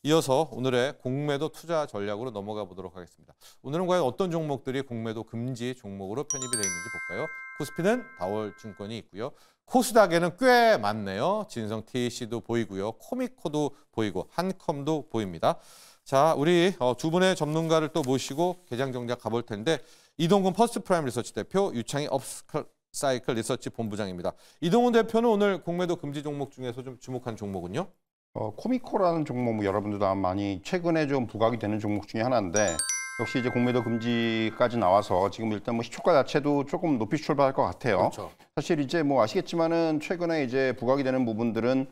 이어서 오늘의 공매도 투자 전략으로 넘어가 보도록 하겠습니다. 오늘은 과연 어떤 종목들이 공매도 금지 종목으로 편입이 되어 있는지 볼까요? 코스피는 다월증권이 있고요. 코스닥에는 꽤 많네요. 진성 TC도 보이고요. 코미코도 보이고 한컴도 보입니다. 자, 우리 두 분의 전문가를 또 모시고 개장 정작 가볼 텐데 이동근 퍼스트프라임 리서치 대표, 유창희 업사이클 리서치 본부장입니다. 이동근 대표는 오늘 공매도 금지 종목 중에서 좀 주목한 종목은요? 코미코라는 종목, 여러분들도 아마 많이 최근에 좀 부각이 되는 종목 중에 하나인데 역시 이제 공매도 금지까지 나와서 지금 일단 뭐 시초가 자체도 조금 높이 출발할 것 같아요. 그렇죠. 사실 이제 뭐 아시겠지만은 최근에 이제 부각이 되는 부분들은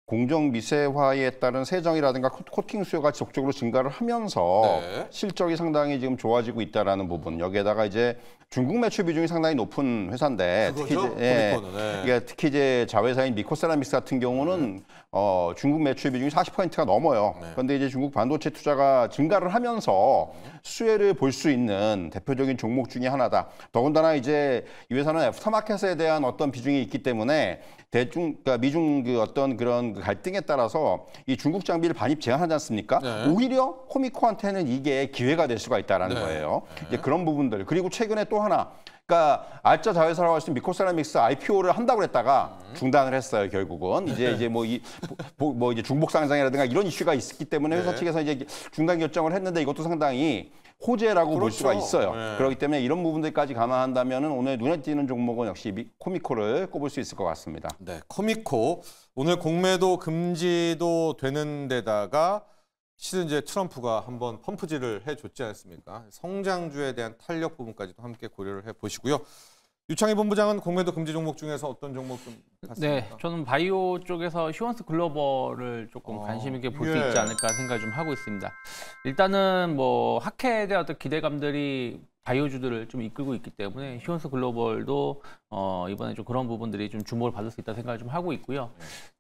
공정 미세화에 따른 세정이라든가 코팅 수요가 지속적으로 증가를 하면서 실적이 상당히 지금 좋아지고 있다라는 부분. 여기에다가 이제 중국 매출 비중이 상당히 높은 회사인데 특히 이제 자회사인 미코세라믹스 같은 경우는 중국 매출 비중이 40%가 넘어요. 그런데 이제 중국 반도체 투자가 증가를 하면서 수혜를 볼 수 있는 대표적인 종목 중에 하나다. 더군다나 이제 이 회사는 애프터마켓에 대한 어떤 비중이 있기 때문에 그러니까 미중 어떤 그런 갈등에 따라서 이 중국 장비를 반입 제한하지 않습니까? 오히려 코미코한테는 이게 기회가 될 수가 있다라는 거예요. 이제 그런 부분들. 그리고 최근에 또 하나, 그러니까 알짜 자회사라고 할 수 있는 미코세라믹스 IPO를 한다고 했다가 중단을 했어요. 결국은 이제 이제 중복 상장이라든가 이런 이슈가 있었기 때문에 회사 측에서 이제 중단 결정을 했는데 이것도 상당히 호재라고 볼 수가 있어요. 그렇기 때문에 이런 부분들까지 감안한다면은 오늘 눈에 띄는 종목은 역시 코미코를 꼽을 수 있을 것 같습니다. 네, 코미코 오늘 공매도 금지도 되는 데다가 실은 이제 트럼프가 한번 펌프질을 해줬지 않습니까? 성장주에 대한 탄력 부분까지도 함께 고려를 해보시고요. 유창희 본부장은 공매도 금지 종목 중에서 어떤 종목 좀 봤습니까? 네, 저는 바이오 쪽에서 휴원스 글로벌을 조금 관심 있게 볼 수 있지 않을까 생각을 좀 하고 있습니다. 일단은 뭐 학회에 대한 어떤 기대감들이 바이오주들을 좀 이끌고 있기 때문에 휴원스 글로벌도 이번에 좀 그런 부분들이 좀 주목을 받을 수 있다 생각을 좀 하고 있고요.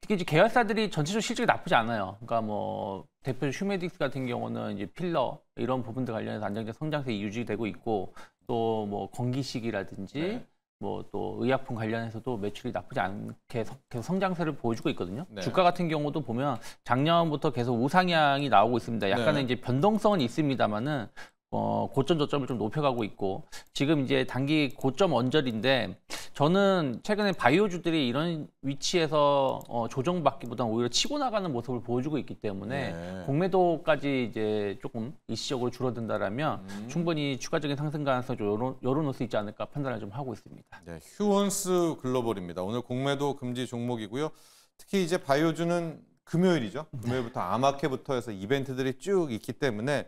특히 이제 계열사들이 전체적으로 실적이 나쁘지 않아요. 그러니까 뭐 대표 휴메딕스 같은 경우는 이제 필러 이런 부분들 관련해서 안정적 성장세 유지되고 있고 또 뭐 건기식이라든지 뭐 또 의약품 관련해서도 매출이 나쁘지 않게 계속 성장세를 보여주고 있거든요. 주가 같은 경우도 보면 작년부터 계속 우상향이 나오고 있습니다. 약간의 이제 변동성은 있습니다만은 고점 저점을 좀 높여가고 있고 지금 이제 단기 고점 언저리인데 저는 최근에 바이오주들이 이런 위치에서 조정받기보다는 오히려 치고 나가는 모습을 보여주고 있기 때문에 공매도까지 이제 조금 일시적으로 줄어든다라면 충분히 추가적인 상승 가능성을 열어놓을 수 있지 않을까 판단을 좀 하고 있습니다. 네, 휴원스 글로벌입니다. 오늘 공매도 금지 종목이고요. 특히 이제 바이오주는 금요일이죠. 금요일부터 아마케부터 해서 이벤트들이 쭉 있기 때문에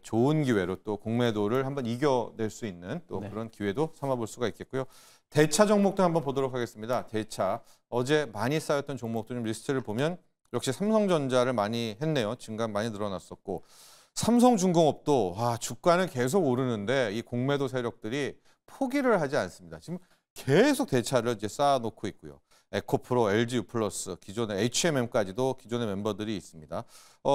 좋은 기회로 또 공매도를 한번 이겨낼 수 있는 또 그런 기회도 삼아볼 수가 있겠고요. 대차 종목도 한번 보도록 하겠습니다. 대차 어제 많이 쌓였던 종목들 좀 리스트를 보면 역시 삼성전자를 많이 했네요. 증감 많이 늘어났었고 삼성중공업도 주가는 계속 오르는데 이 공매도 세력들이 포기를 하지 않습니다. 지금 계속 대차를 이제 쌓아놓고 있고요. 에코프로, LG유플러스, 기존의 HMM까지도 기존의 멤버들이 있습니다.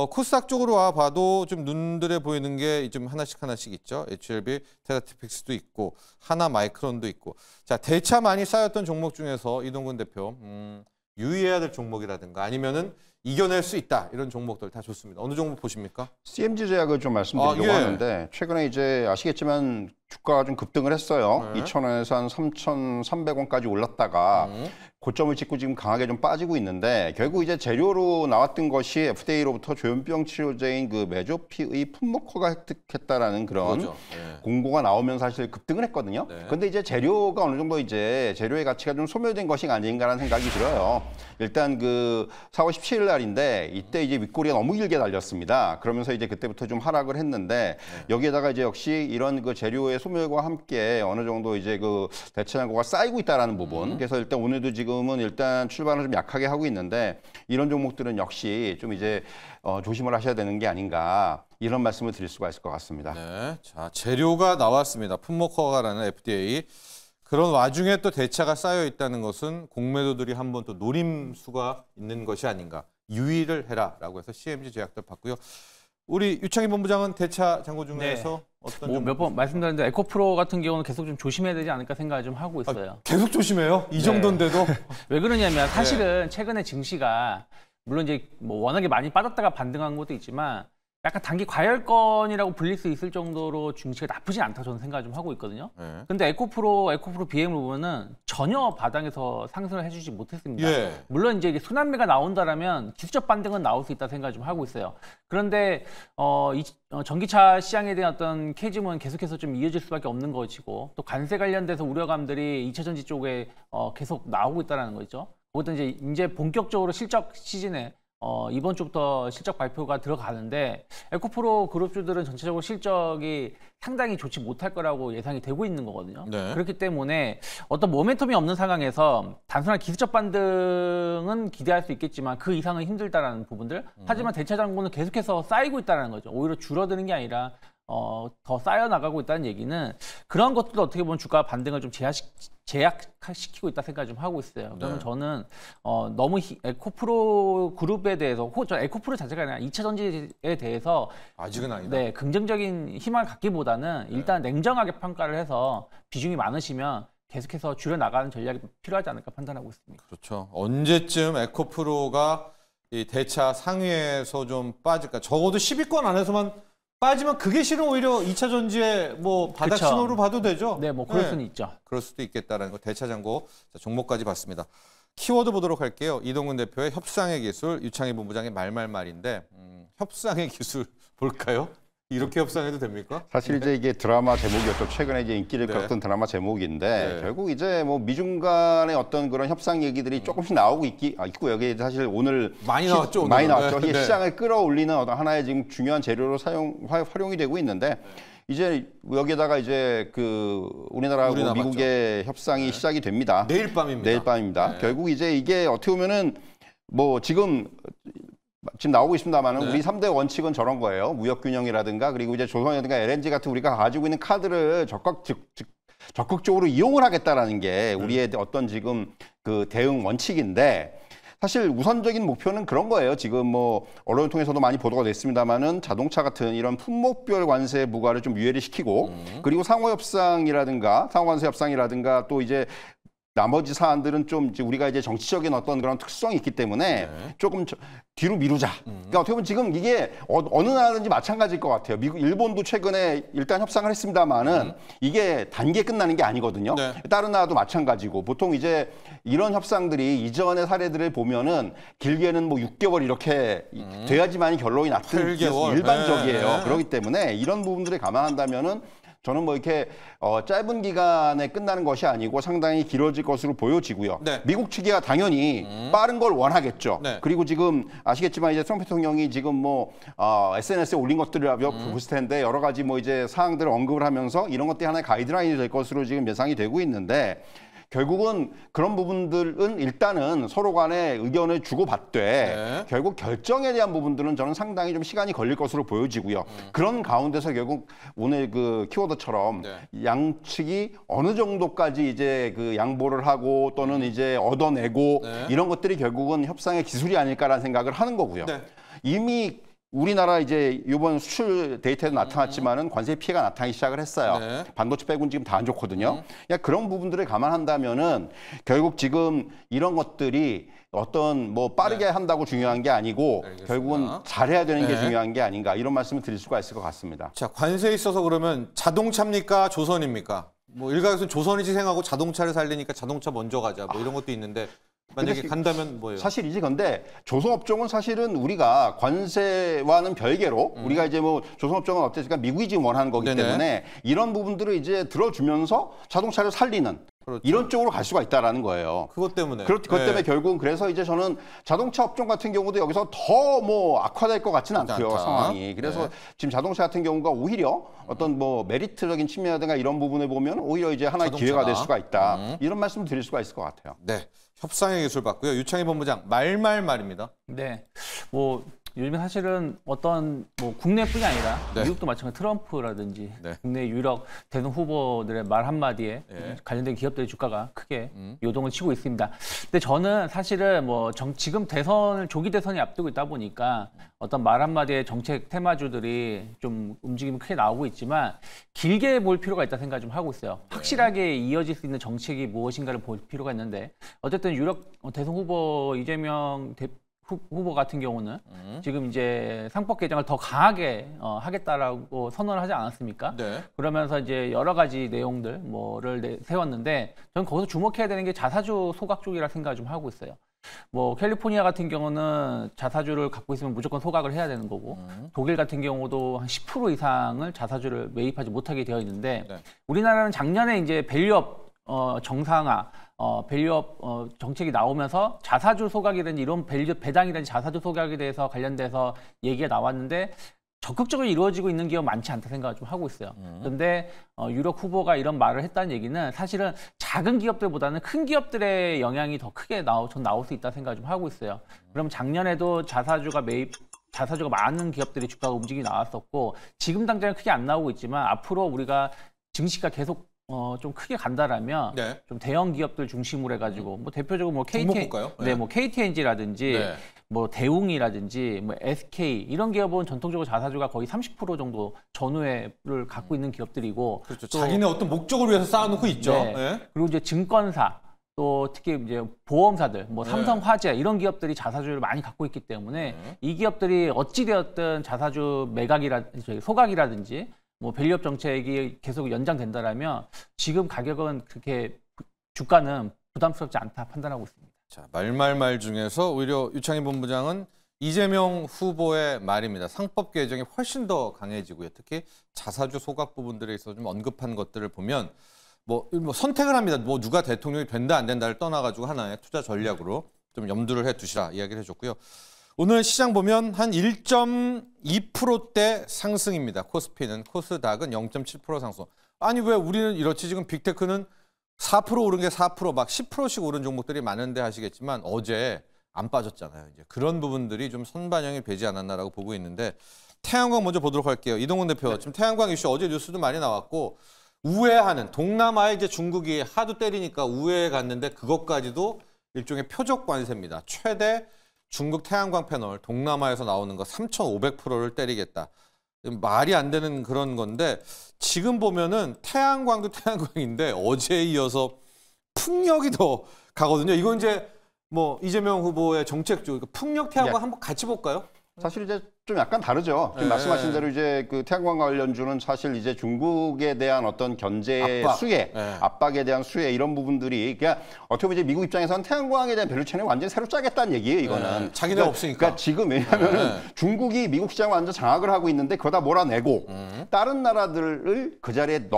코스닥 쪽으로 와 봐도 좀 눈들에 보이는 게 좀 하나씩 있죠. HLB, 테라티픽스도 있고 하나 마이크론도 있고. 자, 대차 많이 쌓였던 종목 중에서 이동근 대표 유의해야 될 종목이라든가 아니면은 이겨낼 수 있다 이런 종목들 다 좋습니다. 어느 종목 보십니까? CMG 제약을 좀 말씀드리려고 하는데 최근에 이제 아시겠지만 주가가 좀 급등을 했어요. 2,000원에서 한 3,300원까지 올랐다가 고점을 찍고 지금 강하게 좀 빠지고 있는데 결국 이제 재료로 나왔던 것이 FDA로부터 조현병 치료제인 그 메조피의 품목허가 획득했다라는 그런 공고가 나오면 사실 급등을 했거든요. 그런데 이제 재료가 어느 정도 이제 재료의 가치가 좀 소멸된 것이 아닌가라는 생각이 들어요. 일단 그 4월 17일 날인데 이때 이제 윗꼬리가 너무 길게 달렸습니다. 그러면서 이제 그때부터 좀 하락을 했는데 여기에다가 이제 역시 이런 그 재료의 소멸과 함께 어느 정도 이제 그 대체 잔고가 쌓이고 있다라는 부분. 그래서 일단 오늘도 지금은 일단 출발을 좀 약하게 하고 있는데 이런 종목들은 역시 좀 이제 조심을 하셔야 되는 게 아닌가 이런 말씀을 드릴 수가 있을 것 같습니다. 네, 자 재료가 나왔습니다. 품목허가라는 FDA. 그런 와중에 또 대차가 쌓여 있다는 것은 공매도들이 한번 또 노림수가 있는 것이 아닌가. 유의를 해라라고 해서 CMG 제약들 봤고요. 우리 유창희 본부장은 대차 잔고 중에서 어떤 몇 번 말씀드렸는데 에코프로 같은 경우는 계속 좀 조심해야 되지 않을까 생각을 좀 하고 있어요. 계속 조심해요? 이 정도인데도? 왜 그러냐면 사실은 최근에 증시가 물론 이제 뭐 워낙에 많이 빠졌다가 반등한 것도 있지만 약간 단기 과열권이라고 불릴 수 있을 정도로 중시가 나쁘진 않다 저는 생각을 좀 하고 있거든요. 근데 에코프로 BM을 보면은 전혀 바닥에서 상승을 해주지 못했습니다. 물론 이제 순환매가 나온다라면 기술적 반등은 나올 수 있다 생각을 좀 하고 있어요. 그런데 전기차 시장에 대한 어떤 캐즘은 계속해서 좀 이어질 수밖에 없는 것이고 또 관세 관련돼서 우려감들이 2차 전지 쪽에 계속 나오고 있다는 거죠. 그것도 이제 본격적으로 실적 시즌에 이번 주부터 실적 발표가 들어가는데 에코프로 그룹주들은 전체적으로 실적이 상당히 좋지 못할 거라고 예상이 되고 있는 거거든요. 그렇기 때문에 어떤 모멘텀이 없는 상황에서 단순한 기술적 반등은 기대할 수 있겠지만 그 이상은 힘들다라는 부분들. 하지만 대차 잔고는 계속해서 쌓이고 있다는 거죠. 오히려 줄어드는 게 아니라 더 쌓여 나가고 있다는 얘기는 그런 것들도 어떻게 보면 주가 반등을 좀 제약시키고 있다 생각을 좀 하고 있어요. 그러면 저는 너무 에코프로 그룹에 대해서 에코프로 자체가 아니라 2차 전지에 대해서 아직은 아니다. 네, 긍정적인 희망을 갖기보다는 일단 냉정하게 평가를 해서 비중이 많으시면 계속해서 줄여나가는 전략이 필요하지 않을까 판단하고 있습니다. 그렇죠. 언제쯤 에코프로가 이 대차 상위에서 좀 빠질까? 적어도 10위권 안에서만 빠지면 그게 실은 오히려 2차 전지의 뭐 바닥 그쵸. 신호로 봐도 되죠. 네, 뭐 그럴 수는 있죠. 그럴 수도 있겠다라는 거 대차 잔고 종목까지 봤습니다. 키워드 보도록 할게요. 이동근 대표의 협상의 기술, 유창희 본부장의 말인데 협상의 기술 볼까요? 이렇게 협상해도 됩니까? 사실 이제 이게 드라마 제목이었죠. 최근에 이제 인기를 끌었던 드라마 제목인데 결국 이제 뭐 미중 간의 어떤 그런 협상 얘기들이 조금씩 나오고 있고 여기 사실 오늘 많이 나왔죠. 많이 나왔죠. 이게 시장을 끌어올리는 어떤 하나의 지금 중요한 재료로 활용이 되고 있는데 이제 여기에다가 이제 그 우리나라하고 미국의 협상이 시작이 됩니다. 내일 밤입니다. 내일 밤입니다. 결국 이제 이게 어떻게 보면은 뭐 지금 나오고 있습니다만은 우리 3대 원칙은 저런 거예요. 무역균형이라든가 그리고 이제 조선이라든가 LNG 같은 우리가 가지고 있는 카드를 적극적으로 이용을 하겠다라는 게 우리의 어떤 지금 그 대응 원칙인데 사실 우선적인 목표는 그런 거예요. 지금 뭐 언론을 통해서도 많이 보도가 됐습니다만은 자동차 같은 이런 품목별 관세 부과를 좀 유예를 시키고 그리고 상호관세 협상이라든가 또 이제 나머지 사안들은 좀 이제 우리가 이제 정치적인 어떤 그런 특성이 있기 때문에 조금 뒤로 미루자. 그러니까 어떻게 보면 지금 이게 어느 나라든지 마찬가지일 것 같아요. 미국, 일본도 최근에 일단 협상을 했습니다만은 이게 단기에 끝나는 게 아니거든요. 다른 나라도 마찬가지고 보통 이제 이런 협상들이 이전의 사례들을 보면은 길게는 뭐 6개월 이렇게 돼야지만이 결론이 났던 게 일반적이에요. 그렇기 때문에 이런 부분들을 감안한다면은 저는 뭐 이렇게 짧은 기간에 끝나는 것이 아니고 상당히 길어질 것으로 보여지고요. 미국 측이야 당연히 빠른 걸 원하겠죠. 그리고 지금 아시겠지만 이제 트럼프 대통령이 지금 뭐 SNS에 올린 것들을 보실 텐데 여러 가지 뭐 이제 사항들을 언급을 하면서 이런 것들이 하나의 가이드라인이 될 것으로 지금 예상이 되고 있는데 결국은 그런 부분들은 일단은 서로 간에 의견을 주고받되 결국 결정에 대한 부분들은 저는 상당히 좀 시간이 걸릴 것으로 보여지고요. 그런 가운데서 결국 오늘 그 키워드처럼 양측이 어느 정도까지 이제 그 양보를 하고 또는 이제 얻어내고 이런 것들이 결국은 협상의 기술이 아닐까라는 생각을 하는 거고요. 이미 우리나라 이제 이번 수출 데이터에도 나타났지만은 관세 피해가 나타나기 시작을 했어요. 반도체 빼고는 지금 다 안 좋거든요. 그런 부분들을 감안한다면은 결국 지금 이런 것들이 어떤 뭐 빠르게 한다고 중요한 게 아니고 결국은 잘해야 되는 게 중요한 게 아닌가 이런 말씀을 드릴 수가 있을 것 같습니다. 자, 관세에 있어서 그러면 자동차입니까? 조선입니까? 뭐 일각에서는 조선이 희생하고 자동차를 살리니까 자동차 먼저 가자 뭐 이런 것도 있는데 만약에 간다면 뭐예요? 사실이지. 근데 조선업종은 사실은 우리가 관세와는 별개로 우리가 이제 뭐 조선업종은 어땠을까 미국이 지금 원하는 거기 때문에 이런 부분들을 이제 들어주면서 자동차를 살리는 이런 쪽으로 갈 수가 있다라는 거예요. 그것 때문에. 그것 때문에 결국은 그래서 이제 저는 자동차 업종 같은 경우도 여기서 더 뭐 악화될 것 같지는 않고요, 상황이. 그래서 지금 자동차 같은 경우가 오히려 어떤 뭐 메리트적인 측면이라든가 이런 부분을 보면 오히려 이제 하나의 기회가 될 수가 있다. 이런 말씀을 드릴 수가 있을 것 같아요. 네. 협상의 기술 봤고요. 유창희 본부장 말입니다. 네. 뭐 요즘에 사실은 어떤 뭐 국내뿐이 아니라 미국도 마찬가지 트럼프라든지 국내 유력 대선 후보들의 말 한마디에 관련된 기업들의 주가가 크게 요동을 치고 있습니다. 근데 저는 사실은 뭐 지금 조기 대선이 앞두고 있다 보니까 어떤 말 한마디에 정책 테마주들이 좀 움직임이 크게 나오고 있지만 길게 볼 필요가 있다 생각 좀 하고 있어요. 확실하게 이어질 수 있는 정책이 무엇인가를 볼 필요가 있는데 어쨌든 유력 대선 후보 이재명 후보 같은 경우는 지금 이제 상법 개정을 더 강하게 하겠다라고 선언을 하지 않았습니까? 네. 그러면서 이제 여러 가지 내용들 뭐를 세웠는데 저는 거기서 주목해야 되는 게 자사주 소각 쪽이라 생각을 좀 하고 있어요. 뭐 캘리포니아 같은 경우는 자사주를 갖고 있으면 무조건 소각을 해야 되는 거고 독일 같은 경우도 한 10% 이상을 자사주를 매입하지 못하게 되어 있는데 네. 우리나라는 작년에 이제 밸류업 정상화 밸류업 정책이 나오면서 자사주 소각이라든지 이런 배당이라든지 자사주 소각에 대해서 관련돼서 얘기가 나왔는데 적극적으로 이루어지고 있는 기업 많지 않다 생각을 좀 하고 있어요. 그런데 유력 후보가 이런 말을 했다는 얘기는 사실은 작은 기업들보다는 큰 기업들의 영향이 더 크게 전 나올 수 있다 생각을 좀 하고 있어요. 그럼 작년에도 자사주가 많은 기업들이 주가가 움직이 나왔었고 지금 당장은 크게 안 나오고 있지만 앞으로 우리가 증시가 계속 좀 크게 간다라면 네. 좀 대형 기업들 중심으로 해가지고 뭐 대표적으로 뭐 종목 볼까요? 네, 뭐 KTNG라든지 네. 뭐 대웅이라든지 뭐 SK 이런 기업은 전통적으로 자사주가 거의 30% 정도 전후회를 갖고 있는 기업들이고 그렇죠. 또, 자기네 어떤 목적을 위해서 쌓아놓고 있죠. 네. 네. 그리고 이제 증권사 또 특히 이제 보험사들 뭐 네. 삼성화재 이런 기업들이 자사주를 많이 갖고 있기 때문에 이 기업들이 어찌 되었든 자사주 소각이라든지 뭐 밸류업 정책이 계속 연장된다라면 지금 가격은 그렇게 주가는 부담스럽지 않다 판단하고 있습니다. 자, 말말말 중에서 오히려 유창희 본부장은 이재명 후보의 말입니다. 상법 개정이 훨씬 더 강해지고요. 특히 자사주 소각 부분들에 있어서 좀 언급한 것들을 보면 뭐 선택을 합니다. 뭐 누가 대통령이 된다 안 된다를 떠나가지고 하나의 투자 전략으로 좀 염두를 해두시라 이야기를 해줬고요. 오늘 시장 보면 한 1.2%대 상승입니다. 코스피는 코스닥은 0.7% 상승. 아니 왜 우리는 이렇지? 지금 빅테크는 4% 오른 게 4%, 막 10%씩 오른 종목들이 많은데 하시겠지만 어제 안 빠졌잖아요. 이제 그런 부분들이 좀 선반영이 되지 않았나라고 보고 있는데 태양광 먼저 보도록 할게요. 이동훈 대표, 지금 태양광 이슈 어제 뉴스도 많이 나왔고 우회하는 동남아에 이제 중국이 하도 때리니까 우회해 갔는데 그것까지도 일종의 표적 관세입니다. 최대 중국 태양광 패널 동남아에서 나오는 거 3,500%를 때리겠다. 말이 안 되는 그런 건데 지금 보면은 태양광도 태양광인데 어제에 이어서 풍력이 더 가거든요. 이건 이제 뭐 이재명 후보의 정책 쪽 풍력 태양광 한번 같이 볼까요? 사실 이제 좀 약간 다르죠. 지금 말씀하신 대로 이제 그 태양광 관련주는 사실 이제 중국에 대한 어떤 경제 수혜, 압박에 대한 수혜 이런 부분들이 그러니까 어떻게 보면 이제 미국 입장에서는 태양광에 대한 밸류체인을 완전히 새로 짜겠다는 얘기예요. 이거는 자기네 없으니까. 그러니까 지금 왜냐하면 중국이 미국 시장을 완전 장악을 하고 있는데 그거다 몰아내고 다른 나라들을 그 자리에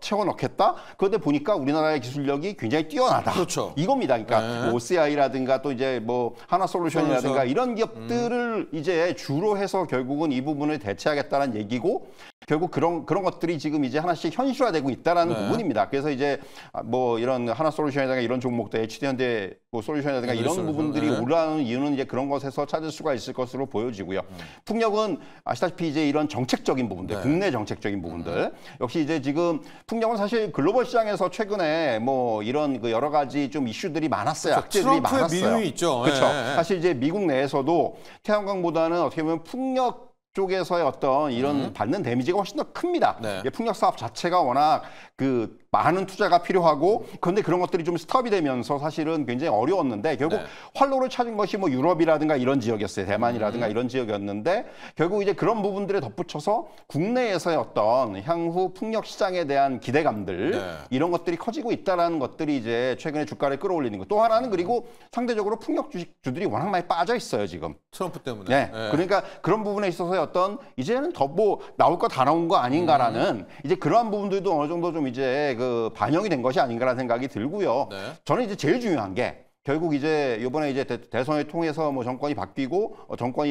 채워 넣겠다. 그런데 보니까 우리나라의 기술력이 굉장히 뛰어나다. 그렇죠. 이겁니다. 그러니까 뭐 OCI라든가 또 이제 뭐 하나솔루션이라든가 이런 기업들을 이제 주로 해서 결국은 이 부분을 대체하겠다는 얘기고 결국 그런 것들이 지금 이제 하나씩 현실화되고 있다라는 부분입니다. 그래서 이제 뭐 이런 하나솔루션이라든가 이런 종목들 HD현대 뭐 솔루션이라든가 이런 부분들이 올라오는 이유는 이제 그런 것에서 찾을 수가 있을 것으로 보여지고요. 풍력은 아시다시피 이제 이런 정책적인 부분들, 국내 정책적인 부분들 역시 이제 지금 풍력은 사실 글로벌 시장에서 최근에 뭐 이런 그 여러 가지 좀 이슈들이 많았어요. 악재들이 많았어요. 트럼프의 미움이 있죠. 그렇죠. 사실 이제 미국 내에서도 태양광보다는 어떻게 보면 풍력 쪽에서의 어떤 이런 받는 데미지가 훨씬 더 큽니다. 풍력 사업 자체가 워낙 그 많은 투자가 필요하고 그런데 그런 것들이 좀 스톱이 되면서 사실은 굉장히 어려웠는데 결국 활로를 찾은 것이 뭐 유럽이라든가 이런 지역이었어요. 대만이라든가 이런 지역이었는데 결국 이제 그런 부분들에 덧붙여서 국내에서의 어떤 향후 풍력 시장에 대한 기대감들 이런 것들이 커지고 있다라는 것들이 이제 최근에 주가를 끌어올리는 것. 또 하나는 그리고 상대적으로 풍력 주식주들이 워낙 많이 빠져 있어요 지금. 트럼프 때문에. 그러니까 그런 부분에 있어서의 어떤 이제는 더 뭐 나올 거 다 나온 거 아닌가라는 이제 그러한 부분들도 어느 정도 좀 이제 그 반영이 된 것이 아닌가라는 생각이 들고요. 저는 이제 제일 중요한 게 결국 이제 이번에 이제 대선을 통해서 뭐 정권이 바뀌고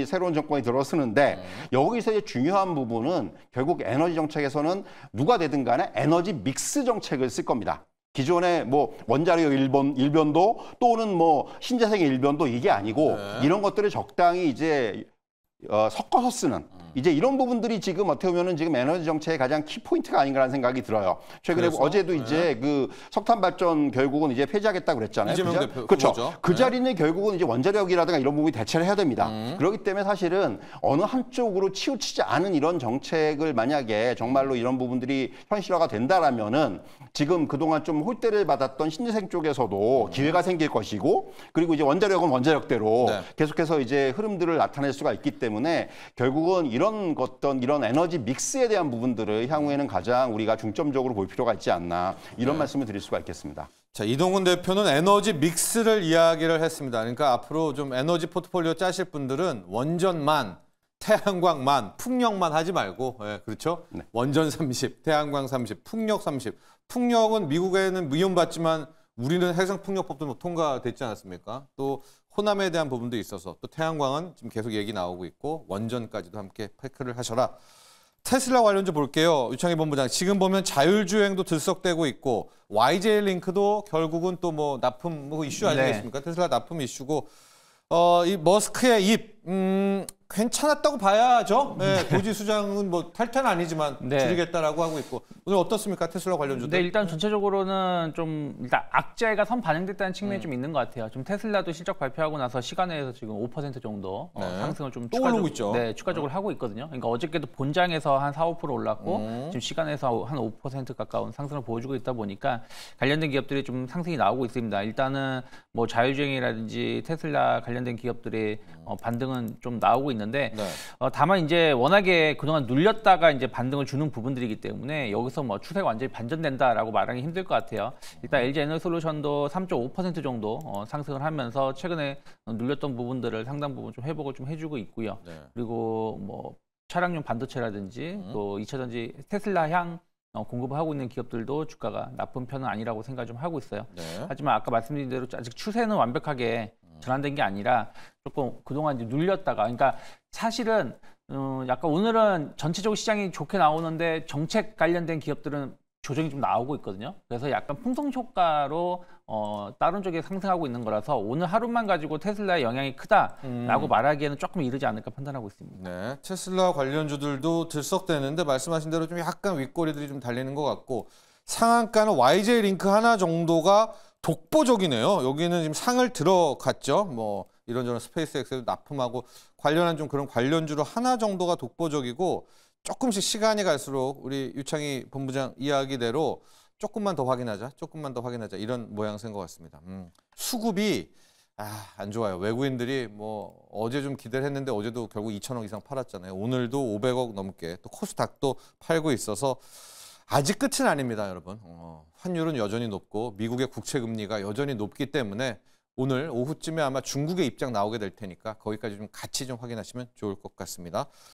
새로운 정권이 들어서는데 여기서 이제 중요한 부분은 결국 에너지 정책에서는 누가 되든 간에 에너지 믹스 정책을 쓸 겁니다. 기존의 뭐 원자력 일변도 또는 뭐 신재생 일변도 이게 아니고 이런 것들을 적당히 이제 섞어서 쓰는 이제 이런 부분들이 지금 어떻게 보면은 지금 에너지 정책의 가장 키포인트가 아닌가라는 생각이 들어요. 최근에 그래서? 어제도 이제 그 석탄 발전 결국은 이제 폐지하겠다고 그랬잖아요. 이재명 대표 그렇죠. 그거죠. 그 자리는 결국은 이제 원자력이라든가 이런 부분이 대체를 해야 됩니다. 그렇기 때문에 사실은 어느 한쪽으로 치우치지 않은 이런 정책을 만약에 정말로 이런 부분들이 현실화가 된다라면은 지금 그동안 좀 홀대를 받았던 신재생 쪽에서도 기회가 생길 것이고, 그리고 이제 원자력은 원자력대로 네. 계속해서 이제 흐름들을 나타낼 수가 있기 때문에 결국은 이런 에너지 믹스에 대한 부분들을 향후에는 가장 우리가 중점적으로 볼 필요가 있지 않나, 이런 말씀을 드릴 수가 있겠습니다. 자, 이동훈 대표는 에너지 믹스를 이야기를 했습니다. 그러니까 앞으로 좀 에너지 포트폴리오 짜실 분들은 원전만, 태양광만, 풍력만 하지 말고, 예, 그렇죠? 네. 원전 30, 태양광 30, 풍력 30. 풍력은 미국에는 위험받지만 우리는 해상풍력법도 뭐 통과됐지 않았습니까? 또 호남에 대한 부분도 있어서, 또 태양광은 지금 계속 얘기 나오고 있고, 원전까지도 함께 체크를 하셔라. 테슬라 관련주 볼게요. 유창희 본부장. 지금 보면 자율주행도 들썩대고 있고, YJ-링크도 결국은 또 뭐 납품 뭐 이슈 아니겠습니까? 테슬라 납품 이슈고, 이 머스크의 입, 괜찮았다고 봐야죠. 네, 도지 수장은 뭐 탈퇴는 아니지만 네. 줄이겠다라고 하고 있고. 오늘 어떻습니까? 테슬라 관련주들? 네, 일단 전체적으로는 좀 일단 악재가 선 반영됐다는 측면이 좀 있는 것 같아요. 좀 테슬라도 실적 발표하고 나서 시간에서 지금 5% 정도 네. 상승을 좀 또 오르고 있죠. 네, 추가적으로 하고 있거든요. 그러니까 어저께도 본장에서 한 4, 5% 올랐고 지금 시간에서 한 5% 가까운 상승을 보여주고 있다 보니까 관련된 기업들이 좀 상승이 나오고 있습니다. 일단은 뭐 자율주행이라든지 테슬라 관련된 기업들이 반등은 좀 나오고 있는데 네. 다만 이제 워낙에 그동안 눌렸다가 이제 반등을 주는 부분들이기 때문에 여기서 뭐 추세가 완전히 반전된다라고 말하기 힘들 것 같아요. 일단 LG 에너솔루션도 3.5% 정도 상승을 하면서 최근에 눌렸던 부분들을 상당 부분 좀 회복을 좀 해주고 있고요. 네. 그리고 뭐 차량용 반도체라든지 또 2차전지 테슬라향 공급을 하고 있는 기업들도 주가가 나쁜 편은 아니라고 생각 좀 하고 있어요. 네. 하지만 아까 말씀드린 대로 아직 추세는 완벽하게 전환된 게 아니라 조금 그동안 이제 눌렸다가, 그러니까 사실은 약간 오늘은 전체적으로 시장이 좋게 나오는데 정책 관련된 기업들은 조정이 좀 나오고 있거든요. 그래서 약간 풍성 효과로 다른 쪽에 상승하고 있는 거라서 오늘 하루만 가지고 테슬라의 영향이 크다라고 말하기에는 조금 이르지 않을까 판단하고 있습니다. 네, 테슬라 관련주들도 들썩대는데 말씀하신 대로 좀 약간 윗꼬리들이 좀 달리는 것 같고, 상한가는 YJ-링크 하나 정도가 독보적이네요. 여기는 지금 상을 들어갔죠. 뭐 이런저런 스페이스X에도 납품하고 관련한 좀 그런 관련주로 하나 정도가 독보적이고, 조금씩 시간이 갈수록 우리 유창희 본부장 이야기대로 조금만 더 확인하자, 조금만 더 확인하자, 이런 모양새인 것 같습니다. 수급이 안 좋아요. 외국인들이 뭐 어제 좀 기대를 했는데 어제도 결국 2천억 이상 팔았잖아요. 오늘도 500억 넘게, 또 코스닥도 팔고 있어서 아직 끝은 아닙니다, 여러분. 환율은 여전히 높고 미국의 국채 금리가 여전히 높기 때문에 오늘 오후쯤에 아마 중국의 입장 나오게 될 테니까 거기까지 좀 같이 좀 확인하시면 좋을 것 같습니다.